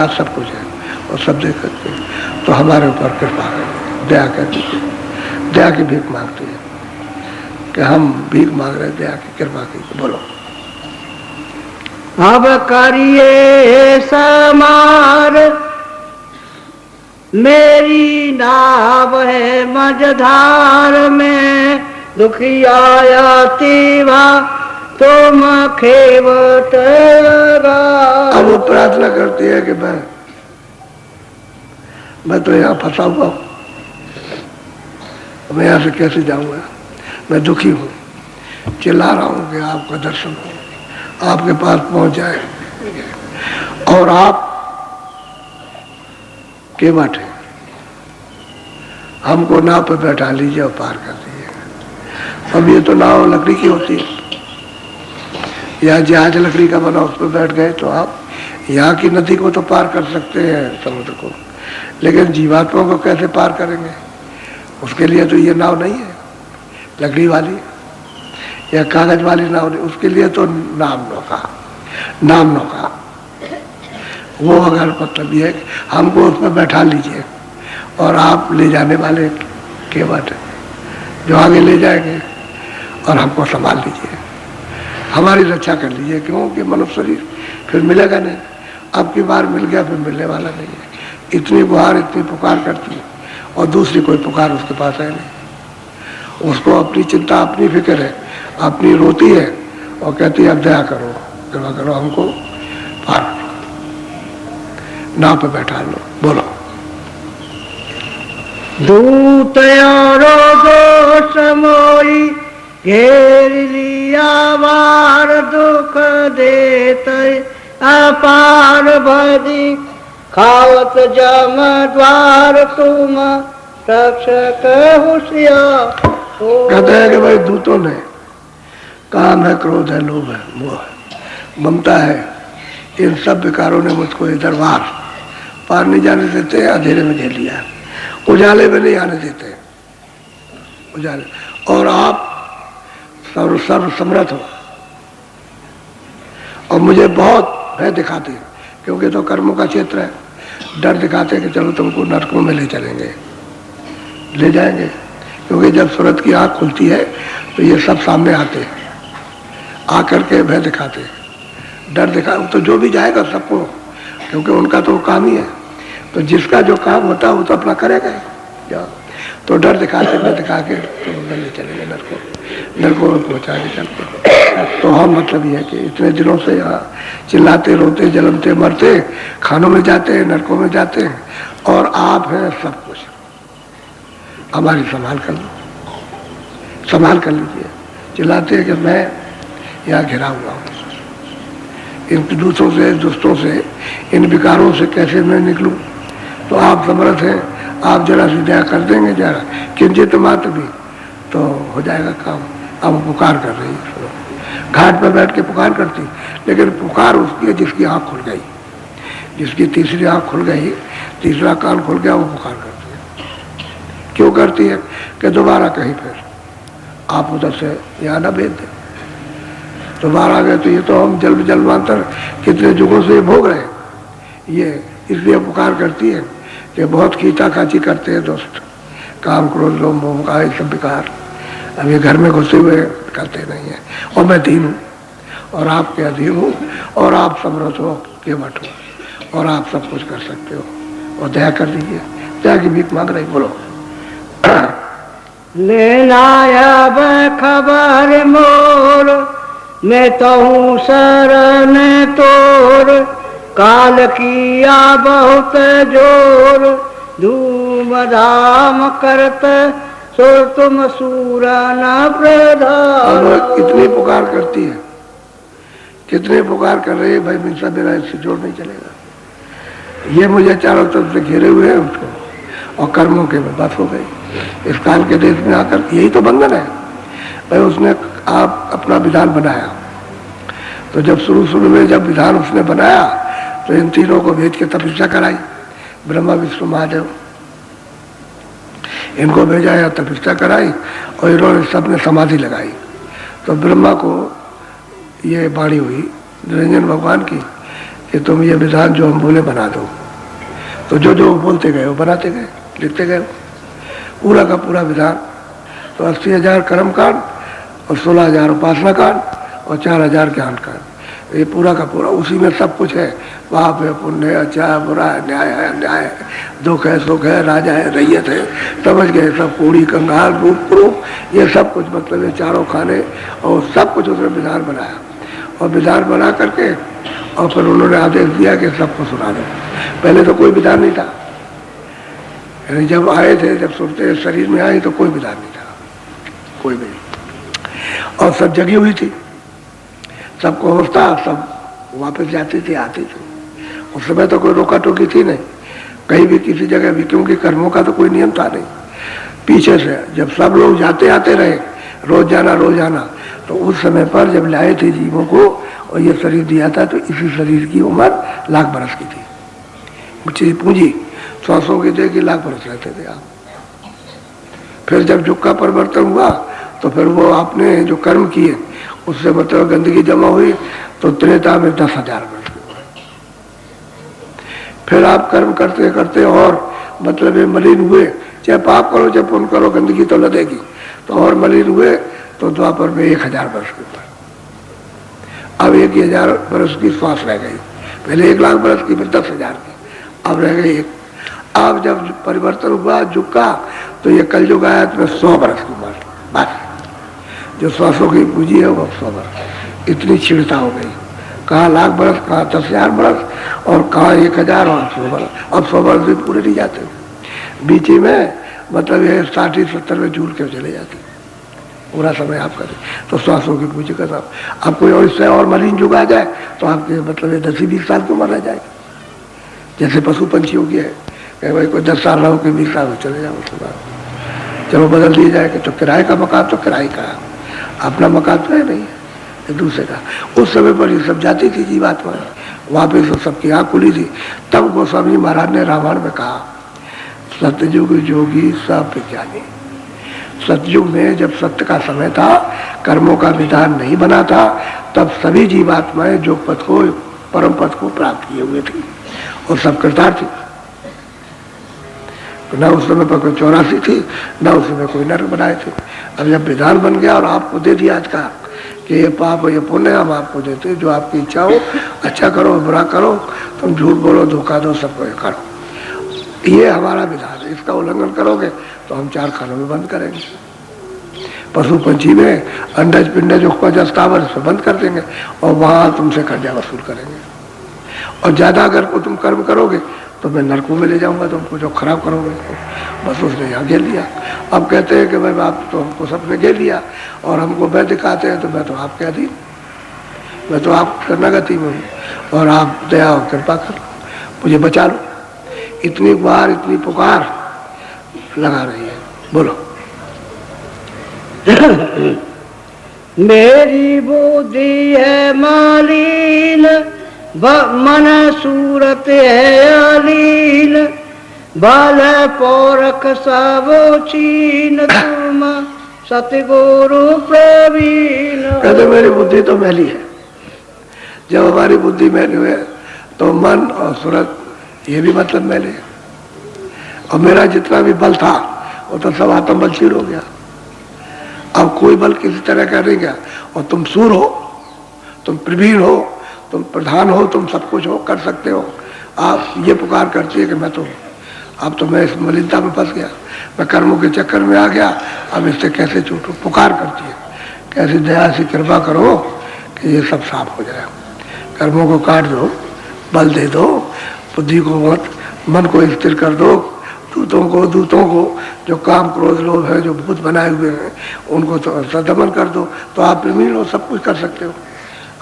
सब कुछ है और सब देख सकते हैं। तो हमारे ऊपर कृपा कर, दया कर दीजिए। दया की भीख मांगती है कि हम भीख मांग रहे, दया की कृपा कीजिए। बोलो। अब करिए समार मेरी नाव है मझधार में, दुखिया तीवा तुम खेवट। अब वो प्रार्थना करती है कि मैं तो यहाँ फंसा हुआ हूँ, मैं यहाँ से कैसे जाऊँगा, मैं दुखी हूँ, चिल्ला रहा हूँ कि आपका दर्शन हो, आपके पास पहुँच जाए और आप केवट है, हमको नाव पे बैठा लीजिए और पार कर दीजिए। अब ये तो नाव लकड़ी की होती है या जहाज लकड़ी का बना, उस पर बैठ गए तो आप यहाँ की नदी को तो पार कर सकते हैं, समुद्र को, लेकिन जीवात्मा को कैसे पार करेंगे? उसके लिए तो ये नाव नहीं है लकड़ी वाली या कागज वाली नाव नहीं, उसके लिए तो नाम नौका वो अगर मतलब ये है कि हमको उसमें बैठा लीजिए और आप ले जाने वाले केवट जो आगे ले जाएंगे और हमको संभाल लीजिए, हमारी रक्षा कर लीजिए, क्योंकि मनुष्य शरीर फिर मिलेगा नहीं, अब की बार मिल गया फिर मिलने वाला नहीं है। इतनी गुहार, इतनी पुकार करती है और दूसरी कोई पुकार उसके पास है नहीं। उसको अपनी चिंता, अपनी फिक्र है, अपनी रोती है और कहती है अब दया करो, कृपा करो, हमको पार करो, नाव पे बैठा लो। बोलो। दूत समोई घेर लिया वार, दुख देते अपार भरी खावत जम द्वार, तुम रक्षक होशियार। कहते हैं कि भाई दूतों ने काम है, क्रोध है, लोभ है, मोह है, ममता है, इन सब विकारों ने मुझको इधर पार नहीं जाने देते, अंधेरे में घेर लिया, उजाले में नहीं आने देते, उजाले। और आप सर्व समर्थ हो और मुझे बहुत भय दिखाते हैं, क्योंकि तो कर्मों का क्षेत्र है, डर दिखाते हैं कि चलो तुमको नरकों में ले चलेंगे, ले जाएंगे, क्योंकि जब सूरत की आँख खुलती है तो ये सब सामने आते हैं, आकर के भय दिखाते हैं, डर दिखा, तो जो भी जाएगा सबको, क्योंकि उनका तो काम ही है, तो जिसका जो काम होता है वो तो अपना करेगा क्या, तो डर दिखाते, भय दिखा के तो ले चलेंगे नरकों में पहुँचा के चलते। तो हम मतलब ये है कि इतने दिनों से यहाँ चिल्लाते, रोते, जलमते, मरते, खानों में जाते हैं, नरकों में जाते हैं, और आप हैं सब कुछ, हमारी संभाल कर लीजिए। चिल्लाते हैं कि मैं यहाँ घिरा हुआ हूँ, इन दूसरों से, दुष्टों से, इन विकारों से कैसे मैं निकलूं? तो आप समर्थ हैं, आप जरा सी दया कर देंगे, जरा किंचित मात्र भी, तो हो जाएगा काम। अब पुकार कर रही है, घाट पर बैठ के पुकार करती, लेकिन पुकार उसकी है जिसकी आँख खुल गई, जिसकी तीसरी आँख खुल गई, तीसरा कान खुल गया, वो पुकार करती है। क्यों करती है? कि दोबारा कहीं फिर आप उधर से यहाँ न भेज दें, दोबारा आ गए तो ये तो हम जन्मांतर कितने युगों से भोग रहे हैं, ये इसलिए पुकार करती है कि बहुत खींचा खाची करते हैं दोस्त, काम, क्रोध, लोभ, मोह का ये सब विकार अब ये घर में घुसे हुए करते नहीं है। और मैं दीन हूँ और आपके अधीन हूँ और आप समर्थ हो, केवट हो और आप सब कुछ कर सकते हो, और दया कर दीजिए। दया की भीख मांग रही। बोलो। लेना अब खबर मोर, मैं तो हूँ शरण तोर, काल किया बहुत जोर, धूम धाम करते सो तुम सूरा न प्रधान। इतनी पुकार करती है, कितने पुकार कर रही है, भाई मिलता मेरा इससे जोड़ नहीं चलेगा, ये मुझे चारों तरफ से घेरे हुए हैं उसको, और कर्मों के में बस हो गई। इस काल के देश में आकर यही तो बंधन है भाई। उसने आप अपना विधान बनाया, तो जब शुरू में जब विधान उसने बनाया तो इन तीनों को भेज के तपस्या कराई, ब्रह्मा विष्णु महादेव, इनको भेजा या तपस्या कराई, और इन्होंने सबने समाधि लगाई। तो ब्रह्मा को ये वाणी हुई निरंजन भगवान की कि तुम ये विधान जो हम बोले बना दो। तो जो जो बोलते गए वो बनाते गए, लिखते गए पूरा का पूरा विधान। तो 80,000 कर्म कांड और 16,000 उपासना कांड और 4,000 ज्ञान कांड, ये पूरा का पूरा उसी में सब कुछ है। पाप है, पुण्य है, अच्छा है, बुरा है, न्याय है, अन्याय है, दुख है, सुख है, राजा है, रैयत है, समझ गए सब, कूड़ी कंगाल रूप क्रूप, ये सब कुछ मतलब ये चारों खाने और सब कुछ उसने विधान बनाया। और विधान बना करके और फिर उन्होंने आदेश दिया कि सबको सुना दो। पहले तो कोई विधान नहीं था, यानी जब आए थे, जब सुनते शरीर में आई तो कोई विधान नहीं था, कोई भी नहीं। और सब जगी हुई थी, सबको होता, सब वापस जाती थी, आती थी। उस समय तो कोई रोका टोकी थी नहीं कहीं भी किसी जगह भी, क्योंकि कर्मों का तो कोई नियम था नहीं। पीछे से जब सब लोग जाते आते रहे, रोज जाना, तो उस समय पर जब लाए थे जीवों को और ये शरीर दिया था, तो इसी शरीर की उम्र लाख बरस की थी। मुझे पूंजी 100 की थे कि लाख बरस रहते थे आप। फिर जब युग का परिवर्तन हुआ तो फिर वो आपने जो कर्म किए उससे मतलब गंदगी जमा हुई, तो त्रेता में 10,000 वर्ष के हुए। फिर आप कर्म करते करते और मतलब ये मलिन हुए, चाहे पाप करो चाहे पुण्य करो, गंदगी तो लगेगी, तो और मलिन हुए तो द्वापर में 1,000 वर्ष के हुए। अब 1,000 वर्ष की श्वास रह गई, पहले 1,00,000 वर्ष की, फिर 10,000 की, अब रह गई एक। अब जब परिवर्तन हुआ युग का, तो ये कल युग आया तो 100 वर्ष की उम्र, बस जो 100 की पूंजी है वो 100 वर्ष। इतनी छिड़ता हो गई, कहाँ लाख बरस, कहाँ 10,000 बरस और कहाँ 1,000 और 100 बरस। अब 100 बरस भी पूरे नहीं जाते, बीच में मतलब ये 60-70 में झूल के चले जाते, पूरा समय आप करें तो 100 की पूंजी का साथ। अब कोई और इससे और मलिन युग आ जाए तो आपके मतलब ये 10-20 साल की उम्र रह जाएगी, जैसे पशु पंछियों की है कि भाई कोई 10 साल रहो कि 20 साल में चले जाओ, उसके बाद चलो बदल दिया जाए कि तो किराए का मकान तो किराए का, अपना मकान तो है नहीं, एक दूसरे का। उस समय पर ये सब जाती थी जीवात्मा, वहाँ पे तो सबकी आँख खुली थी। तब गोस्वामी महाराज ने रामायण में कहा, सतयुग जोगी सब विज्ञानी। सतयुग में जब सत्य का समय था, कर्मों का विधान नहीं बना था, तब सभी जीवात्माएं योग पथ को, परम पथ को प्राप्त किए हुए थे और सब कृतार्थ थी। न उस समय पर कोई 84 थी, न उस समय कोई नरक बनाए थे। अब जब विधान बन गया और आपको दे दिया आज का कि ये पाप ये पुण्य हम आपको देते, जो आपकी इच्छा हो, अच्छा करो बुरा करो, तुम झूठ बोलो धोखा दो, सबको करो, ये हमारा विधान है। इसका उल्लंघन करोगे तो हम 4 खानों में बंद करेंगे, पशु पंछी में अंडज पिंडज उपज स्थावर बंद कर देंगे और वहां तुमसे कर्जा वसूल करेंगे। और ज्यादा अगर को तुम कर्म करोगे तो मैं नरकों में ले जाऊंगा तुमको, जो खराब करोगे तो। बस उसने यहाँ घेर लिया। अब कहते हैं कि भाई आप तो हमको सबने घेर लिया और हमको मैं दिखाते हैं, तो मैं तो आपके अधीन, मैं तो आप शरणागति में हूँ और आप दया और कृपा कर मुझे बचा लो। इतनी बार इतनी पुकार लगा रही है, बोलो। मेरी बुद्धि है मालिन, मन सूरत है अलीन, बाल पौरख सब चीन, तुम सतगुरु प्रवीण। कहते मेरी बुद्धि तो मैली है। जब हमारी बुद्धि मैली हुए तो मन और सूरत ये भी मतलब मैले है। और मेरा जितना भी बल था वो तो सब आत्म बल क्षीण हो गया। अब कोई बल किसी तरह का नहीं गया। और तुम सूर हो, तुम प्रवीण हो, तुम प्रधान हो, तुम सब कुछ हो, कर सकते हो। आप ये पुकार करती है कि मैं तो, अब तो मैं इस मलिनता में फंस गया, मैं कर्मों के चक्कर में आ गया, अब इससे कैसे छूटूं। पुकार करती है, कैसी दया से कृपा करो कि ये सब साफ हो जाए, कर्मों को काट दो, बल दे दो, बुद्धि को मत, मन को स्थिर कर दो, दूतों को जो काम क्रोध लोभ है, जो भूत बनाए हुए हैं, उनको तो सदमन कर दो, तो आप प्रवीण हो, सब कुछ कर सकते हो।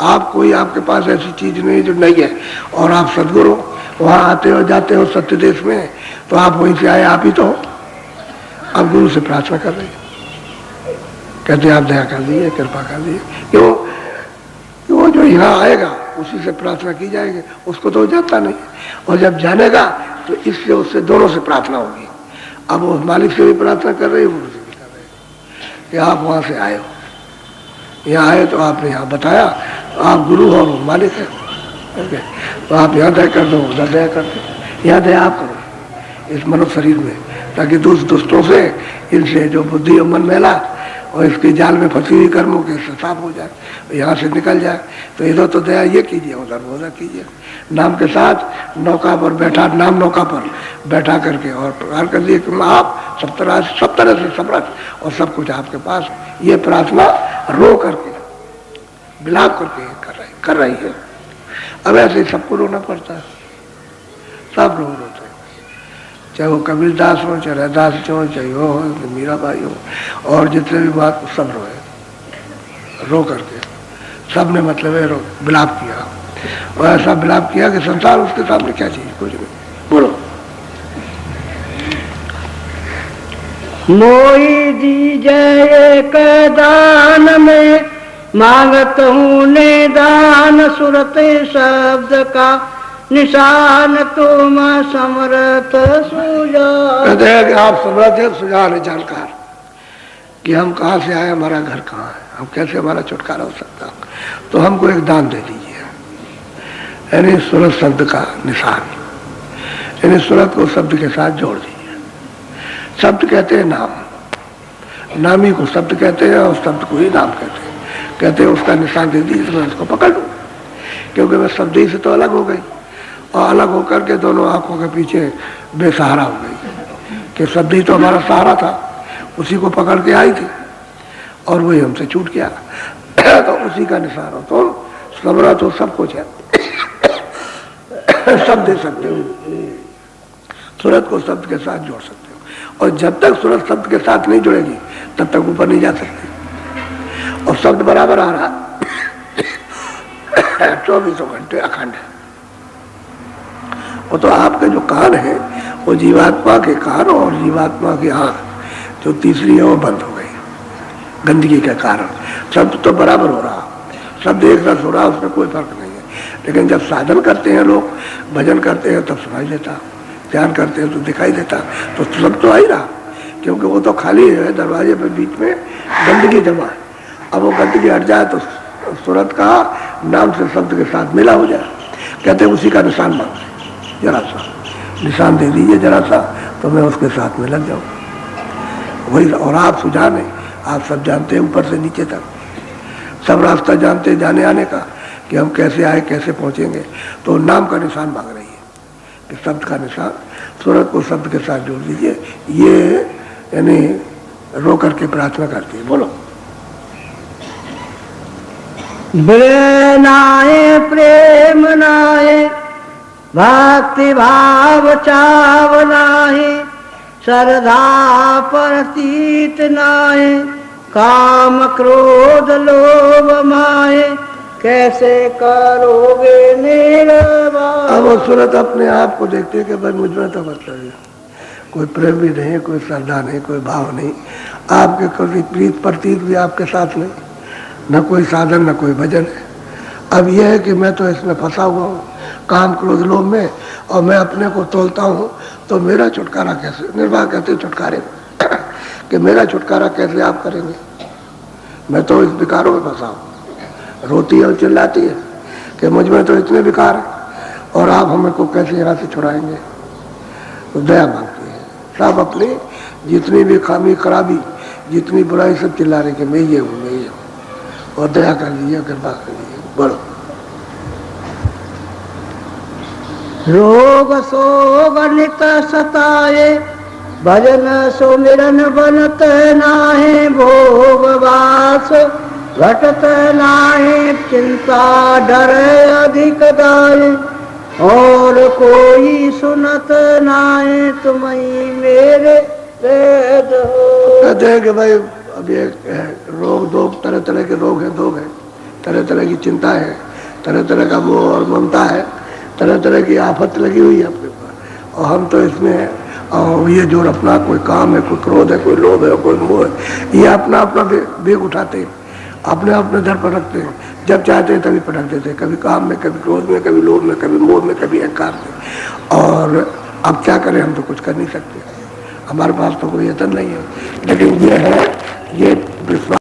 आप कोई, आपके पास ऐसी चीज नहीं जो नहीं है, और आप सदगुरु वहाँ आते हो जाते हो सत्य देश में, तो आप वहीं से आए, आप ही तो हो। अब गुरु से प्रार्थना कर रहे हैं, कहते आप दया कर दिए, कृपा कर दिए। क्यों? वो जो यहाँ आएगा उसी से प्रार्थना की जाएगी, उसको तो जाता नहीं, और जब जानेगा तो इससे उससे दोनों से प्रार्थना होगी। अब वो मालिक से भी प्रार्थना कर रहे हो, गुरु से भी कर रहे हो कि आप वहाँ से आए हो, यहाँ आए तो आपने यहाँ बताया, आप गुरु और मालिक है, तो आप यहाँ दया कर दो, उधर दया कर दो, यहाँ दया आप करो इस मनुष्य शरीर में, ताकि दुष्टों से, इनसे जो बुद्धि और मन मैला और इसके जाल में फंसी हुई कर्मों के साफ हो जाए, यहाँ से निकल जाए। तो इधर तो दया ये कीजिए, उधर कीजिए। नाम के साथ नौका पर बैठा, नाम नौका पर बैठा करके और प्रकार कर दिए कि आप सब तरह से समर्थ और सब कुछ आपके पास। ये प्रार्थना रो करके, विलाप करके कर रही है। अब ऐसे सबको रोना पड़ता है, सब लोग रोते हैं, चाहे वो कबीरदास हो, चाहे रैदास हो, चाहे वो हो, मीराबाई हो, और जितने भी बात सब रोए, रो करके सब ने मतलब है विलाप किया। और ऐसा विलाप किया कि संसार उसके सामने क्या चीज, कुछ नहीं। बोलो। मोई दीजय एक दान में मांगत हूँ निदान, सुरते शब्द का निशान तुम समर्थ सुजान। कहते हैं कि आप समर्थ है, सुजान है, जानकार कि हम कहाँ से आए, हमारा घर कहाँ है, हम कैसे हमारा छुटकारा हो सकता। तो हमको एक दान दे दीजिए, यानी सूरत शब्द का निशान, यानी सूरत को शब्द के साथ जोड़ दीजिए। शब्द कहते हैं नाम, नामी को शब्द कहते हैं और शब्द को ही नाम कहते हैं। कहते हैं उसका निशान दे दीजिए तो मैं उसको पकड़ लूँ, क्योंकि मैं शब्द ही से तो अलग हो गई, और अलग होकर के दोनों आंखों के पीछे बेसहारा हो गई कि शब्द ही तो हमारा सहारा था, उसी को पकड़ के आई थी और वही हमसे छूट गया। तो उसी का निशान हो, तो समरा तो सब कुछ है, सब दे सकते हो, सूरत को शब्द के साथ जोड़ सकते हो। और जब तक सूरत शब्द के साथ नहीं जुड़ेगी तब तक ऊपर नहीं जा सकती। और शब्द बराबर आ रहा 24 घंटे अखंड है। वो तो आपके जो कान है वो जीवात्मा के कान और जीवात्मा की आंख जो तीसरी है वो बंद हो गई गंदगी के कारण। शब्द तो बराबर हो रहा, शब्द एक रस हो रहा, उसमें कोई फर्क नहीं है। लेकिन जब साधन करते हैं लोग, भजन करते हैं तब सुनाई देता, ध्यान करते हैं तो दिखाई देता, तो शब्द तो आ ही रहा, क्योंकि वो तो खाली है, दरवाजे पे बीच में गंदगी जमा है। अब वो गंदगी हट जाए तो सूरत का नाम से शब्द के साथ मिला हो जाए। कहते हैं उसी का निशान मांगते, जरा सा निशान दे दीजिए जरा सा, तो मैं उसके साथ में लग जाऊँ वही। और आप सुजान है, आप सब जानते हैं ऊपर से नीचे तक सब रास्ता जानते हैं जाने आने का, कि हम कैसे आए कैसे पहुँचेंगे। तो नाम का निशान मांग रही है कि शब्द का निशान, सूरत को शब्द के साथ जोड़ दीजिए। ये यानी रो करके प्रार्थना करती है। बोलो। नाये प्रेम नाये भक्ति भाव चाव नाहे, श्रद्धा प्रतीत नाहे, काम क्रोध लोभ माहे, कैसे करोगे निर्वाह। अब वो सूरत अपने आप को देखते हैं कि भाई मुझ में तो मतलब है कोई प्रेम भी नहीं, कोई श्रद्धा नहीं, कोई भाव नहीं, आपके कोई प्रीत प्रतीत भी आपके साथ नहीं, न कोई साधन न कोई भजन है। अब यह है कि मैं तो इसमें फंसा हुआ हूँ काम क्रोध लोभ में, और मैं अपने को तोलता हूँ, तो मेरा छुटकारा कैसे, निर्वाह कहते छुटकारे कि मेरा छुटकारा कैसे आप करेंगे। मैं तो इस विकारों में फंसा हूँ। रोती है और चिल्लाती है कि मुझ में तो इतने विकार हैं और आप हमें को कैसे यहाँ से छुड़ाएंगे। तो दया मांगती है, सब अपनी जितनी भी खामी खराबी जितनी बुराई सब चिल्ला रहे कि मैं ये हूँ मैं ये हूँ, और दया कर लीजिए कृपा कर लीजिए। बोलो। रोग सोग नित सताए, भजन सुमिरन बनत नाहे, भोग वास घटत नाहे, चिंता डर अधिक दाए, और कोई सुनत नाहे, तुम्हीं मेरे वेद हो। कहते हैं कि भाई अब ये रोग दो तरह तरह के रोग हैं, दो हैं, तरह तरह की चिंता है, तरह तरह का मोह और ममता है, तरह तरह की आफत लगी हुई है अपने पर, और हम तो इसमें है। और ये जो अपना कोई काम है, कोई क्रोध है, कोई लोभ है, कोई मोह है, ये अपना अपना बेग उठाते हैं, अपने अपने दर पर रखते हैं, जब चाहते हैं तभी पटक देते हैं, कभी काम में, कभी क्रोध में, कभी लोभ में, कभी मोह में, कभी अहंकार में। और अब क्या करें, हम तो कुछ कर नहीं सकते, हमारे पास तो कोई यतन नहीं है। लेकिन ये है, ये विश्वास